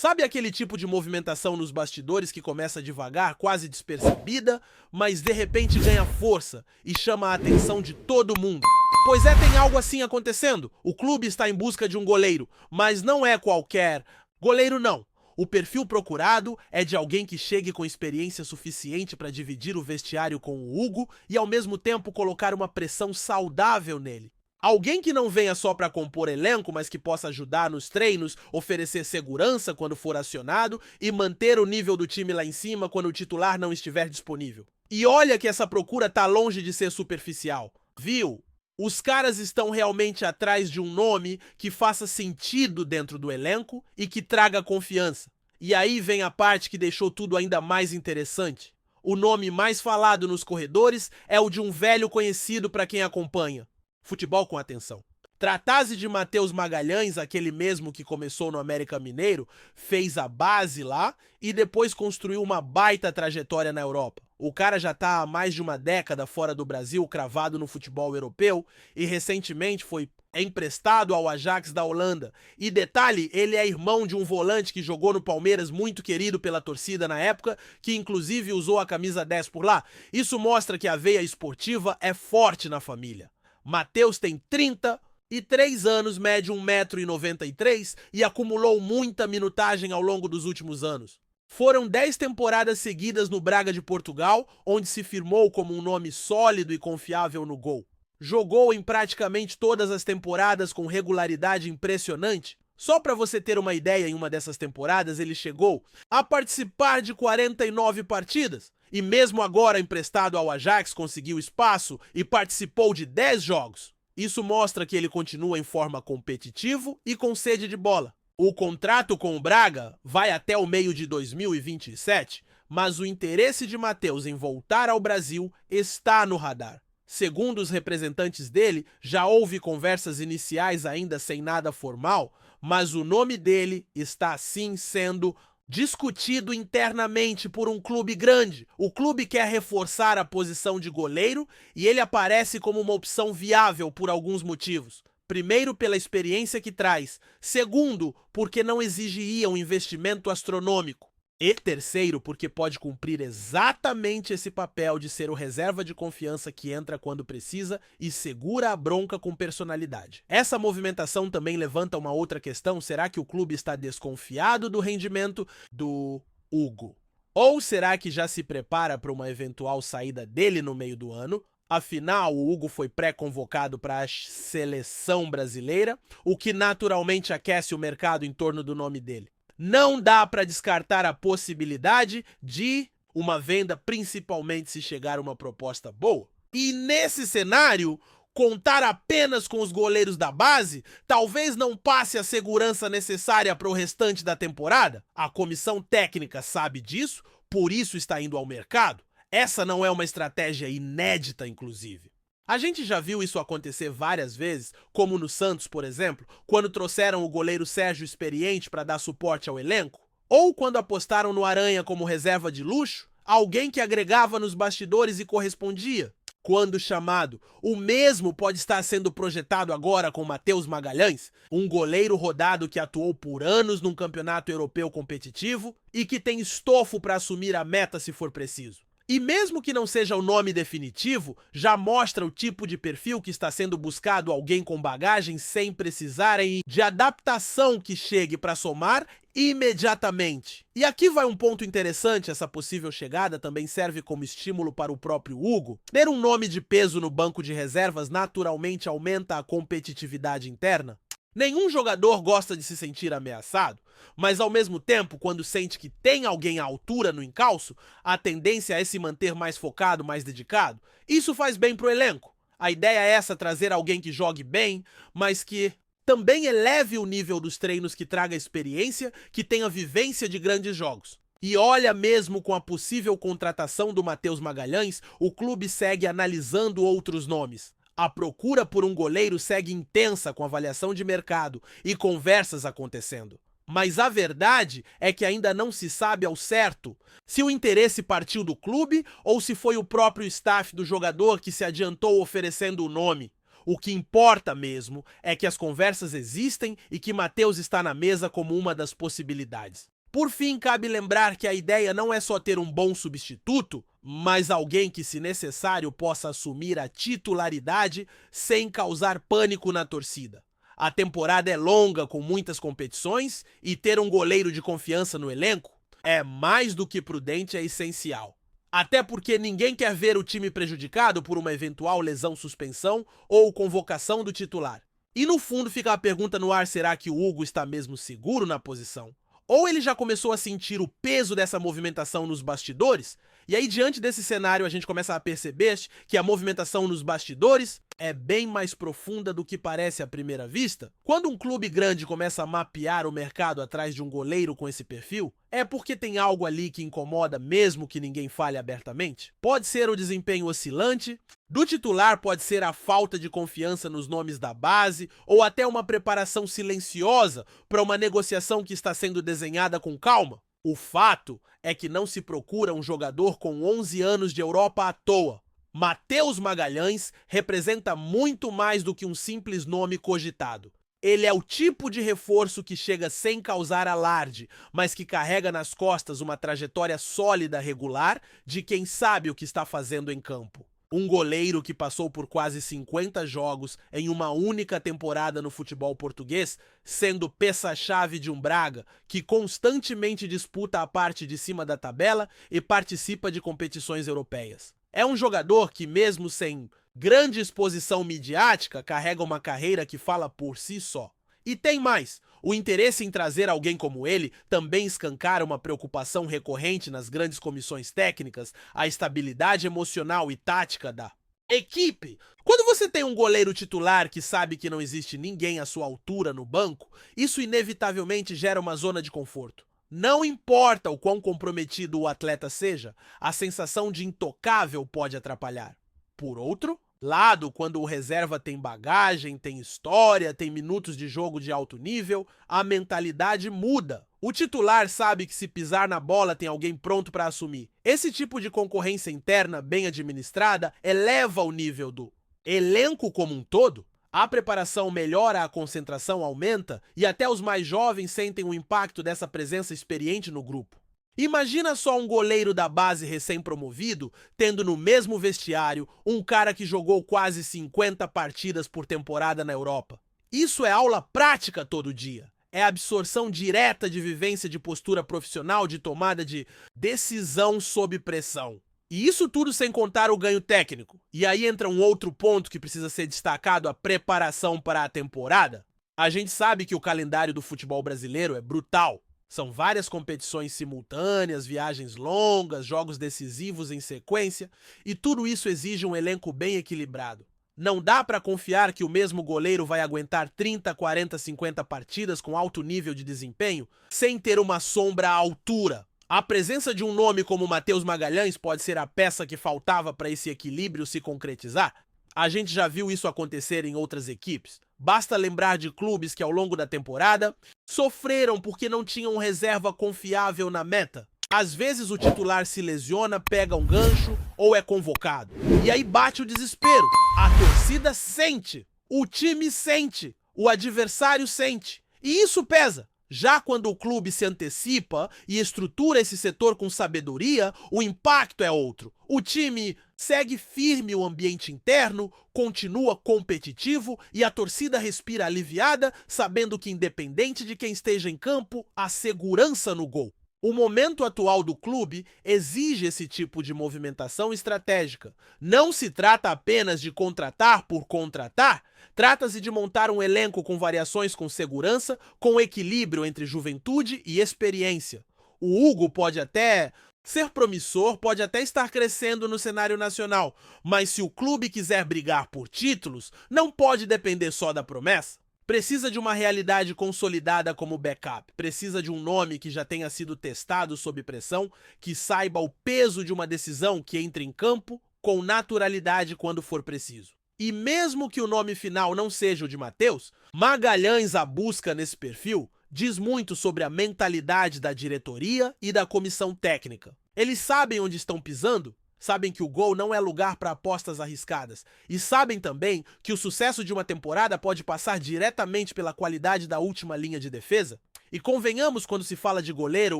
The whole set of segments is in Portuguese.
Sabe aquele tipo de movimentação nos bastidores que começa devagar, quase despercebida, mas de repente ganha força e chama a atenção de todo mundo? Pois é, tem algo assim acontecendo. O clube está em busca de um goleiro, mas não é qualquer goleiro não. O perfil procurado é de alguém que chegue com experiência suficiente para dividir o vestiário com o Hugo e ao mesmo tempo colocar uma pressão saudável nele. Alguém que não venha só para compor elenco, mas que possa ajudar nos treinos, oferecer segurança quando for acionado e manter o nível do time lá em cima quando o titular não estiver disponível. E olha que essa procura tá longe de ser superficial. Viu? Os caras estão realmente atrás de um nome que faça sentido dentro do elenco e que traga confiança. E aí vem a parte que deixou tudo ainda mais interessante. O nome mais falado nos corredores é o de um velho conhecido para quem acompanha. Futebol com atenção. Trata-se de Matheus Magalhães, aquele mesmo que começou no América Mineiro, fez a base lá e depois construiu uma baita trajetória na Europa. O cara já tá há mais de uma década fora do Brasil, cravado no futebol europeu, e recentemente foi emprestado ao Ajax da Holanda. E detalhe, ele é irmão de um volante que jogou no Palmeiras, muito querido pela torcida na época, que inclusive usou a camisa 10 por lá. Isso mostra que a veia esportiva é forte na família. Matheus tem 33 anos, mede 1,93 m e acumulou muita minutagem ao longo dos últimos anos. Foram 10 temporadas seguidas no Braga de Portugal, onde se firmou como um nome sólido e confiável no gol. Jogou em praticamente todas as temporadas com regularidade impressionante. Só para você ter uma ideia, em uma dessas temporadas ele chegou a participar de 49 partidas. E mesmo agora emprestado ao Ajax, conseguiu espaço e participou de 10 jogos. Isso mostra que ele continua em forma competitivo e com sede de bola. O contrato com o Braga vai até o meio de 2027, mas o interesse de Matheus em voltar ao Brasil está no radar. Segundo os representantes dele, já houve conversas iniciais ainda sem nada formal, mas o nome dele está sim sendo discutido internamente por um clube grande. O clube quer reforçar a posição de goleiro e ele aparece como uma opção viável por alguns motivos. Primeiro, pela experiência que traz. Segundo, porque não exigiria um investimento astronômico. E terceiro, porque pode cumprir exatamente esse papel de ser o reserva de confiança que entra quando precisa e segura a bronca com personalidade. Essa movimentação também levanta uma outra questão: será que o clube está desconfiado do rendimento do Hugo? Ou será que já se prepara para uma eventual saída dele no meio do ano? Afinal, o Hugo foi pré-convocado para a seleção brasileira, o que naturalmente aquece o mercado em torno do nome dele. Não dá para descartar a possibilidade de uma venda, principalmente se chegar uma proposta boa. E nesse cenário, contar apenas com os goleiros da base talvez não passe a segurança necessária para o restante da temporada. A comissão técnica sabe disso, por isso está indo ao mercado. Essa não é uma estratégia inédita, inclusive. A gente já viu isso acontecer várias vezes, como no Santos, por exemplo, quando trouxeram o goleiro Sérgio Experiente para dar suporte ao elenco, ou quando apostaram no Aranha como reserva de luxo, alguém que agregava nos bastidores e correspondia, quando chamado. O mesmo pode estar sendo projetado agora com Matheus Magalhães, um goleiro rodado que atuou por anos num campeonato europeu competitivo e que tem estofo para assumir a meta se for preciso. E mesmo que não seja o nome definitivo, já mostra o tipo de perfil que está sendo buscado, alguém com bagagem sem precisarem de adaptação que chegue para somar imediatamente. E aqui vai um ponto interessante: essa possível chegada também serve como estímulo para o próprio Hugo. Ter um nome de peso no banco de reservas naturalmente aumenta a competitividade interna. Nenhum jogador gosta de se sentir ameaçado, mas ao mesmo tempo, quando sente que tem alguém à altura no encalço, a tendência é se manter mais focado, mais dedicado. Isso faz bem pro elenco. A ideia é essa: trazer alguém que jogue bem, mas que também eleve o nível dos treinos, que traga experiência, que tenha vivência de grandes jogos. E olha, mesmo com a possível contratação do Matheus Magalhães, o clube segue analisando outros nomes. A procura por um goleiro segue intensa, com avaliação de mercado e conversas acontecendo. Mas a verdade é que ainda não se sabe ao certo se o interesse partiu do clube ou se foi o próprio staff do jogador que se adiantou oferecendo o nome. O que importa mesmo é que as conversas existem e que Matheus está na mesa como uma das possibilidades. Por fim, cabe lembrar que a ideia não é só ter um bom substituto, mas alguém que, se necessário, possa assumir a titularidade sem causar pânico na torcida. A temporada é longa, com muitas competições, e ter um goleiro de confiança no elenco é mais do que prudente, é essencial. Até porque ninguém quer ver o time prejudicado por uma eventual lesão, suspensão ou convocação do titular. E no fundo fica a pergunta no ar, será que o Hugo está mesmo seguro na posição? Ou ele já começou a sentir o peso dessa movimentação nos bastidores? E aí, diante desse cenário, a gente começa a perceber que a movimentação nos bastidores é bem mais profunda do que parece à primeira vista. Quando um clube grande começa a mapear o mercado atrás de um goleiro com esse perfil, é porque tem algo ali que incomoda mesmo que ninguém fale abertamente? Pode ser o desempenho oscilante do titular, pode ser a falta de confiança nos nomes da base, ou até uma preparação silenciosa para uma negociação que está sendo desenhada com calma. O fato é que não se procura um jogador com 11 anos de Europa à toa. Matheus Magalhães representa muito mais do que um simples nome cogitado. Ele é o tipo de reforço que chega sem causar alarde, mas que carrega nas costas uma trajetória sólida, regular, de quem sabe o que está fazendo em campo. Um goleiro que passou por quase 50 jogos em uma única temporada no futebol português, sendo peça-chave de um Braga que constantemente disputa a parte de cima da tabela e participa de competições europeias. É um jogador que, mesmo sem grande exposição midiática, carrega uma carreira que fala por si só. E tem mais. O interesse em trazer alguém como ele também escancara uma preocupação recorrente nas grandes comissões técnicas, a estabilidade emocional e tática da equipe. Quando você tem um goleiro titular que sabe que não existe ninguém à sua altura no banco, isso inevitavelmente gera uma zona de conforto. Não importa o quão comprometido o atleta seja, a sensação de intocável pode atrapalhar. Por outro lado, quando o reserva tem bagagem, tem história, tem minutos de jogo de alto nível, a mentalidade muda. O titular sabe que se pisar na bola tem alguém pronto para assumir. Esse tipo de concorrência interna bem administrada eleva o nível do elenco como um todo. A preparação melhora, a concentração aumenta e até os mais jovens sentem o impacto dessa presença experiente no grupo. Imagina só um goleiro da base recém-promovido tendo no mesmo vestiário um cara que jogou quase 50 partidas por temporada na Europa. Isso é aula prática todo dia. É absorção direta de vivência de postura profissional, de tomada de decisão sob pressão. E isso tudo sem contar o ganho técnico. E aí entra um outro ponto que precisa ser destacado, a preparação para a temporada. A gente sabe que o calendário do futebol brasileiro é brutal. São várias competições simultâneas, viagens longas, jogos decisivos em sequência, e tudo isso exige um elenco bem equilibrado. Não dá para confiar que o mesmo goleiro vai aguentar 30, 40, 50 partidas com alto nível de desempenho sem ter uma sombra à altura. A presença de um nome como Matheus Magalhães pode ser a peça que faltava para esse equilíbrio se concretizar. A gente já viu isso acontecer em outras equipes. Basta lembrar de clubes que ao longo da temporada sofreram porque não tinham reserva confiável na meta. Às vezes o titular se lesiona, pega um gancho ou é convocado. E aí bate o desespero. A torcida sente, o time sente, o adversário sente. E isso pesa. Já quando o clube se antecipa e estrutura esse setor com sabedoria, o impacto é outro. O time segue firme o ambiente interno, continua competitivo e a torcida respira aliviada, sabendo que, independente de quem esteja em campo, há segurança no gol. O momento atual do clube exige esse tipo de movimentação estratégica. Não se trata apenas de contratar por contratar, trata-se de montar um elenco com variações com segurança, com equilíbrio entre juventude e experiência. O Hugo pode até ser promissor, pode até estar crescendo no cenário nacional, mas se o clube quiser brigar por títulos, não pode depender só da promessa. Precisa de uma realidade consolidada como backup. Precisa de um nome que já tenha sido testado sob pressão, que saiba o peso de uma decisão, que entre em campo com naturalidade quando for preciso. E mesmo que o nome final não seja o de Matheus, Magalhães a busca nesse perfil diz muito sobre a mentalidade da diretoria e da comissão técnica. Eles sabem onde estão pisando, sabem que o gol não é lugar para apostas arriscadas e sabem também que o sucesso de uma temporada pode passar diretamente pela qualidade da última linha de defesa. E convenhamos, quando se fala de goleiro,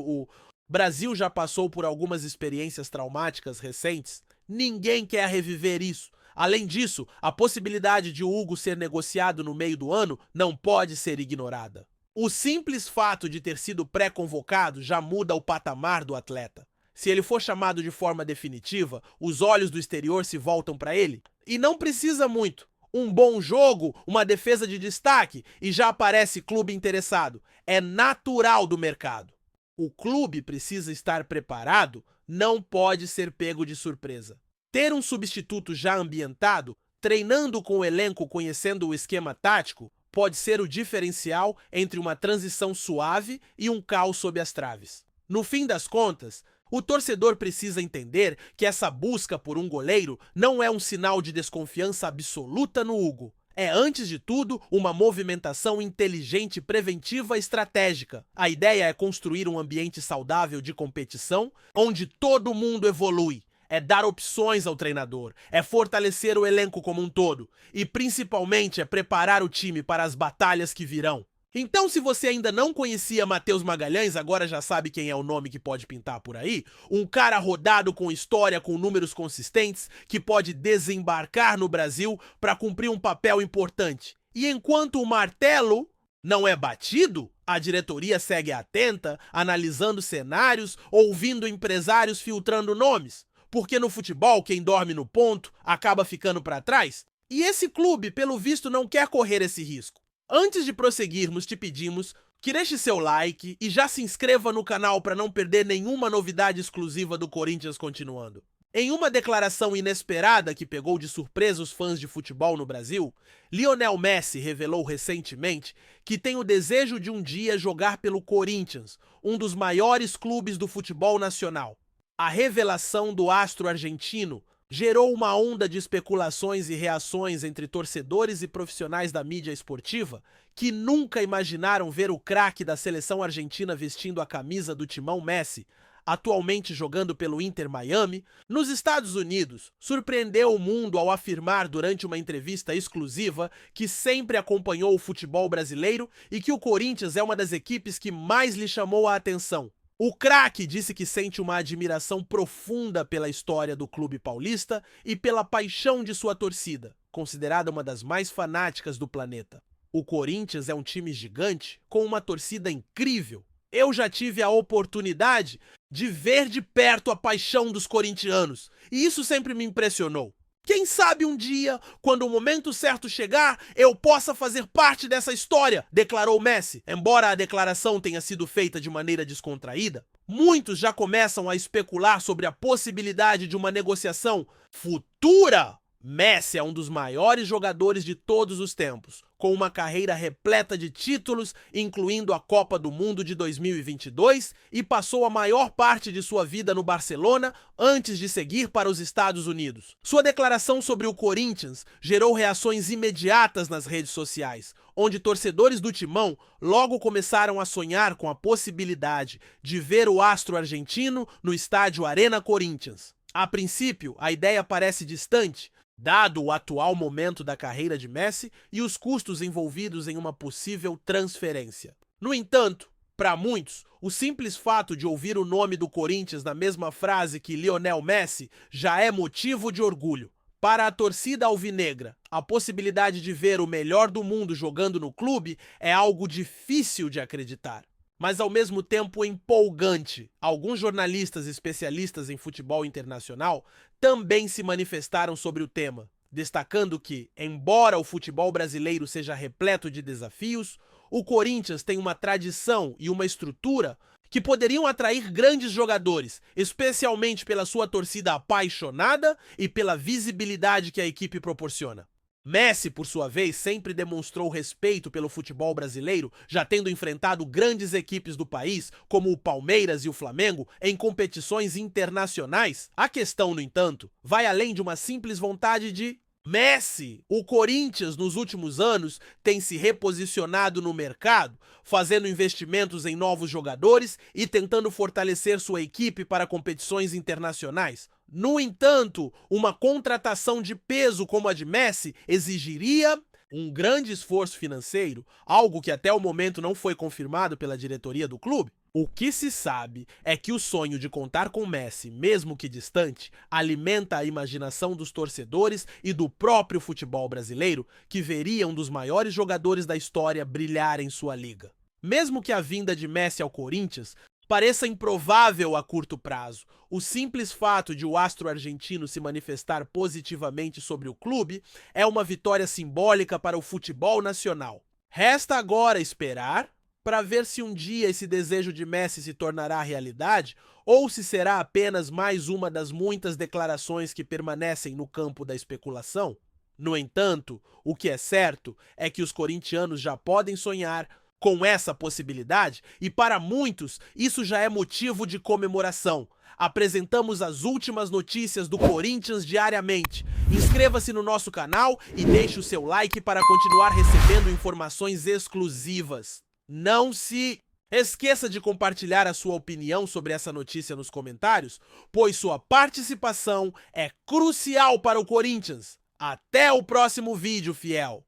o Brasil já passou por algumas experiências traumáticas recentes. Ninguém quer reviver isso. Além disso, a possibilidade de o Hugo ser negociado no meio do ano não pode ser ignorada. O simples fato de ter sido pré-convocado já muda o patamar do atleta. Se ele for chamado de forma definitiva, os olhos do exterior se voltam para ele. E não precisa muito. Um bom jogo, uma defesa de destaque e já aparece clube interessado. É natural do mercado. O clube precisa estar preparado, não pode ser pego de surpresa. Ter um substituto já ambientado, treinando com o elenco, conhecendo o esquema tático, pode ser o diferencial entre uma transição suave e um caos sob as traves. No fim das contas, o torcedor precisa entender que essa busca por um goleiro não é um sinal de desconfiança absoluta no Hugo. É, antes de tudo, uma movimentação inteligente, preventiva e estratégica. A ideia é construir um ambiente saudável de competição, onde todo mundo evolui. É dar opções ao treinador, é fortalecer o elenco como um todo e, principalmente, é preparar o time para as batalhas que virão. Então, se você ainda não conhecia Matheus Magalhães, agora já sabe quem é o nome que pode pintar por aí. Um cara rodado com história, com números consistentes, que pode desembarcar no Brasil para cumprir um papel importante. E enquanto o martelo não é batido, a diretoria segue atenta, analisando cenários, ouvindo empresários, filtrando nomes. Porque no futebol, quem dorme no ponto acaba ficando para trás. E esse clube, pelo visto, não quer correr esse risco. Antes de prosseguirmos, te pedimos que deixe seu like e já se inscreva no canal para não perder nenhuma novidade exclusiva do Corinthians continuando. Em uma declaração inesperada que pegou de surpresa os fãs de futebol no Brasil, Lionel Messi revelou recentemente que tem o desejo de um dia jogar pelo Corinthians, um dos maiores clubes do futebol nacional. A revelação do astro argentino gerou uma onda de especulações e reações entre torcedores e profissionais da mídia esportiva que nunca imaginaram ver o craque da seleção argentina vestindo a camisa do timão Messi, atualmente jogando pelo Inter Miami, nos Estados Unidos. Surpreendeu o mundo ao afirmar durante uma entrevista exclusiva que sempre acompanhou o futebol brasileiro e que o Corinthians é uma das equipes que mais lhe chamou a atenção. O craque disse que sente uma admiração profunda pela história do clube paulista e pela paixão de sua torcida, considerada uma das mais fanáticas do planeta. O Corinthians é um time gigante com uma torcida incrível. Eu já tive a oportunidade de ver de perto a paixão dos corintianos, e isso sempre me impressionou. Quem sabe um dia, quando o momento certo chegar, eu possa fazer parte dessa história, declarou Messi. Embora a declaração tenha sido feita de maneira descontraída, muitos já começam a especular sobre a possibilidade de uma negociação futura. Messi é um dos maiores jogadores de todos os tempos, com uma carreira repleta de títulos, incluindo a Copa do Mundo de 2022, e passou a maior parte de sua vida no Barcelona antes de seguir para os Estados Unidos. Sua declaração sobre o Corinthians gerou reações imediatas nas redes sociais, onde torcedores do Timão logo começaram a sonhar com a possibilidade de ver o astro argentino no estádio Arena Corinthians. A princípio, a ideia parece distante, dado o atual momento da carreira de Messi e os custos envolvidos em uma possível transferência. No entanto, para muitos, o simples fato de ouvir o nome do Corinthians na mesma frase que Lionel Messi já é motivo de orgulho. Para a torcida alvinegra, a possibilidade de ver o melhor do mundo jogando no clube é algo difícil de acreditar, mas ao mesmo tempo empolgante. Alguns jornalistas especialistas em futebol internacional também se manifestaram sobre o tema, destacando que, embora o futebol brasileiro seja repleto de desafios, o Corinthians tem uma tradição e uma estrutura que poderiam atrair grandes jogadores, especialmente pela sua torcida apaixonada e pela visibilidade que a equipe proporciona. Messi, por sua vez, sempre demonstrou respeito pelo futebol brasileiro, já tendo enfrentado grandes equipes do país, como o Palmeiras e o Flamengo, em competições internacionais. A questão, no entanto, vai além de uma simples vontade de Messi. O Corinthians, nos últimos anos, tem se reposicionado no mercado, fazendo investimentos em novos jogadores e tentando fortalecer sua equipe para competições internacionais. No entanto, uma contratação de peso como a de Messi exigiria um grande esforço financeiro, algo que até o momento não foi confirmado pela diretoria do clube. O que se sabe é que o sonho de contar com Messi, mesmo que distante, alimenta a imaginação dos torcedores e do próprio futebol brasileiro, que veria um dos maiores jogadores da história brilhar em sua liga. Mesmo que a vinda de Messi ao Corinthians pareça improvável a curto prazo, o simples fato de o astro argentino se manifestar positivamente sobre o clube é uma vitória simbólica para o futebol nacional. Resta agora esperar para ver se um dia esse desejo de Messi se tornará realidade ou se será apenas mais uma das muitas declarações que permanecem no campo da especulação. No entanto, o que é certo é que os corintianos já podem sonhar com essa possibilidade e para muitos isso já é motivo de comemoração. Apresentamos as últimas notícias do Corinthians diariamente. Inscreva-se no nosso canal e deixe o seu like para continuar recebendo informações exclusivas. Não se esqueça de compartilhar a sua opinião sobre essa notícia nos comentários, pois sua participação é crucial para o Corinthians. Até o próximo vídeo, fiel!